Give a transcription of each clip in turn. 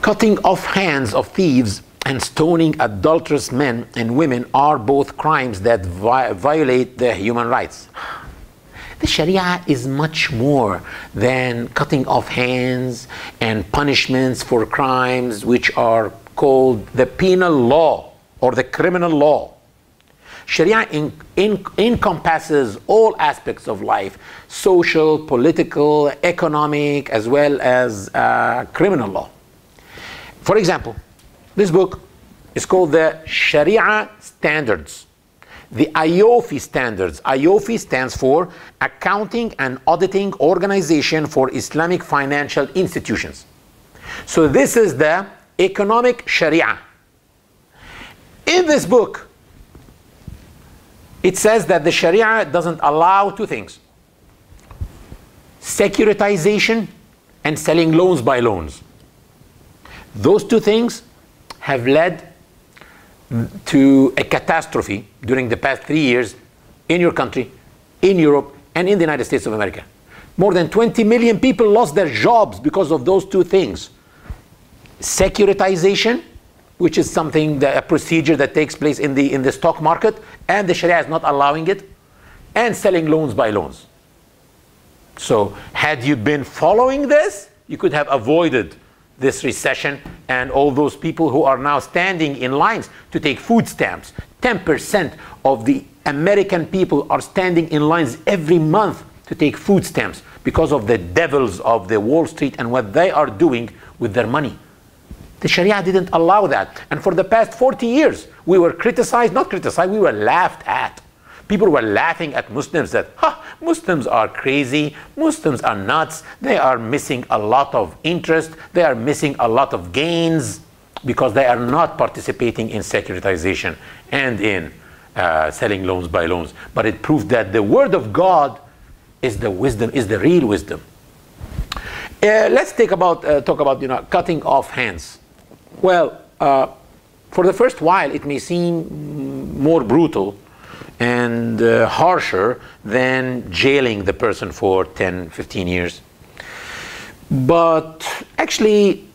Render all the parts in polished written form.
Cutting off hands of thieves and stoning adulterous men and women are both crimes that violate the human rights. The Sharia is much more than cutting off hands and punishments for crimes which are called the penal law or the criminal law. Sharia encompasses all aspects of life, social, political, economic, as well as criminal law. For example, this book is called the Sharia Standards, the IOFI Standards. IOFI stands for Accounting and Auditing Organization for Islamic Financial Institutions. So this is the economic Sharia. In this book, it says that the Sharia doesn't allow two things: securitization and selling loans by loans. Those two things have led to a catastrophe during the past 3 years in your country, in Europe, and in the United States of America. More than 20 million people lost their jobs because of those two things. Securitization, which is something, a procedure that takes place in the stock market, and the Sharia is not allowing it, and selling loans by loans. So had you been following this, you could have avoided this recession and all those people who are now standing in lines to take food stamps. 10% of the American people are standing in lines every month to take food stamps because of the devils of the Wall Street and what they are doing with their money. The Sharia didn't allow that. And for the past 40 years, we were criticized, not criticized, we were laughed at. People were laughing at Muslims that, Muslims are crazy, Muslims are nuts, they are missing a lot of interest, they are missing a lot of gains because they are not participating in securitization and in selling loans by loans. But it proved that the word of God is the wisdom, is the real wisdom. Let's talk about cutting off hands. Well, for the first while, it may seem more brutal and harsher than jailing the person for 10, 15 years. But actually,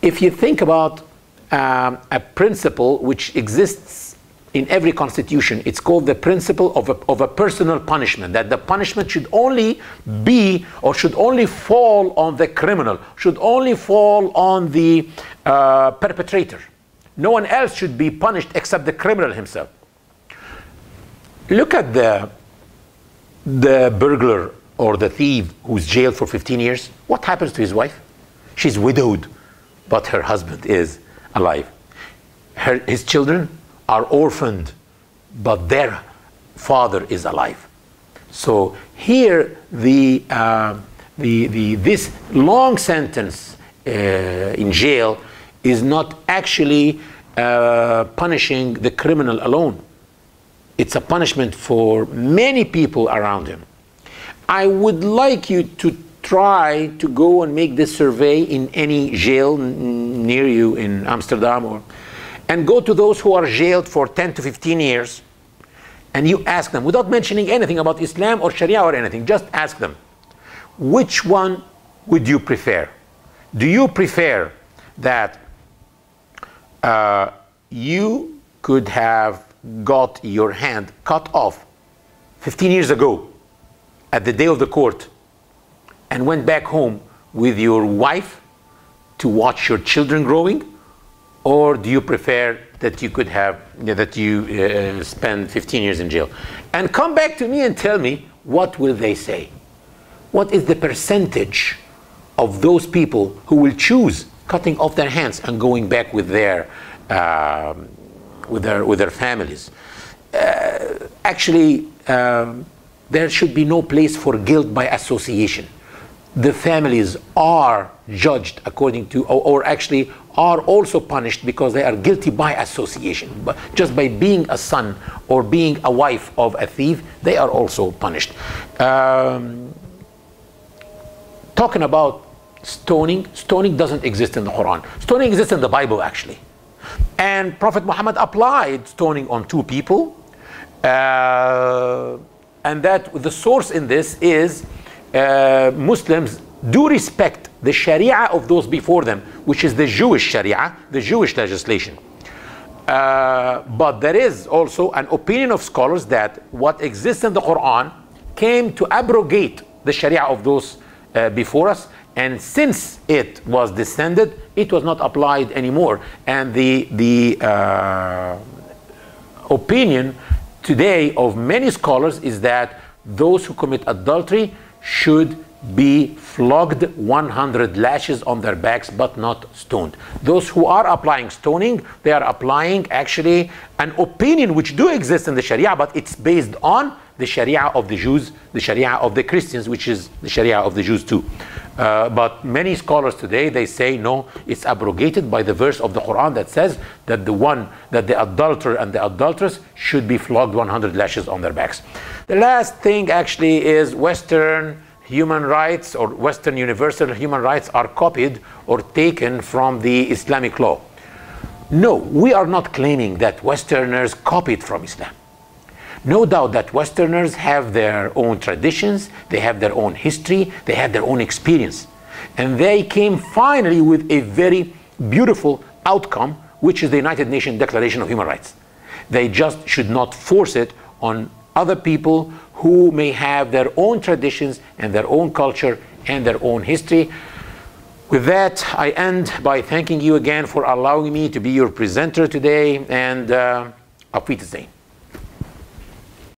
if you think about a principle which exists in every constitution, it's called the principle of a personal punishment, that the punishment should only be or should only fall on the criminal, should only fall on the perpetrator. No one else should be punished except the criminal himself. Look at the burglar or the thief who's jailed for 15 years. What happens to his wife? She's widowed, but her husband is alive. His children are orphaned, but their father is alive. So here, this long sentence in jail is not actually punishing the criminal alone. It's a punishment for many people around him. I would like you to try to go and make this survey in any jail near you in Amsterdam, and go to those who are jailed for 10 to 15 years, and you ask them, without mentioning anything about Islam or Sharia or anything, just ask them, which one would you prefer? Do you prefer that you could have got your hand cut off 15 years ago at the day of the court and went back home with your wife to watch your children growing? Or do you prefer that you could have, spend 15 years in jail? And come back to me and tell me, what will they say? What is the percentage of those people who will choose cutting off their hands and going back with their families? Actually, there should be no place for guilt by association. The families are judged according to, or actually are also punished because they are guilty by association. But just by being a son or being a wife of a thief, they are also punished. Talking about stoning doesn't exist in the Quran. Stoning exists in the Bible, actually. And Prophet Muhammad applied stoning on two people. And that the source in this is Muslims do respect the Sharia of those before them, which is the Jewish Sharia, the Jewish legislation. But there is also an opinion of scholars that what exists in the Quran came to abrogate the Sharia of those before us, and since it was descended, it was not applied anymore. And the opinion today of many scholars is that those who commit adultery should be flogged 100 lashes on their backs, but not stoned. Those who are applying stoning, they are applying actually an opinion which do exist in the Sharia, but it's based on the Sharia of the Jews, the Sharia of the Christians, which is the Sharia of the Jews too. But many scholars today, they say no, it's abrogated by the verse of the Quran that says that the adulterer and the adulteress should be flogged 100 lashes on their backs. The last thing actually is Western human rights or Western universal human rights are copied or taken from the Islamic law. No, we are not claiming that Westerners copied from Islam. No doubt that Westerners have their own traditions, they have their own history, they have their own experience. And they came finally with a very beautiful outcome, which is the United Nations Declaration of Human Rights. They just should not force it on other people who may have their own traditions and their own culture and their own history. With that, I end by thanking you again for allowing me to be your presenter today, and auf Wiedersehen.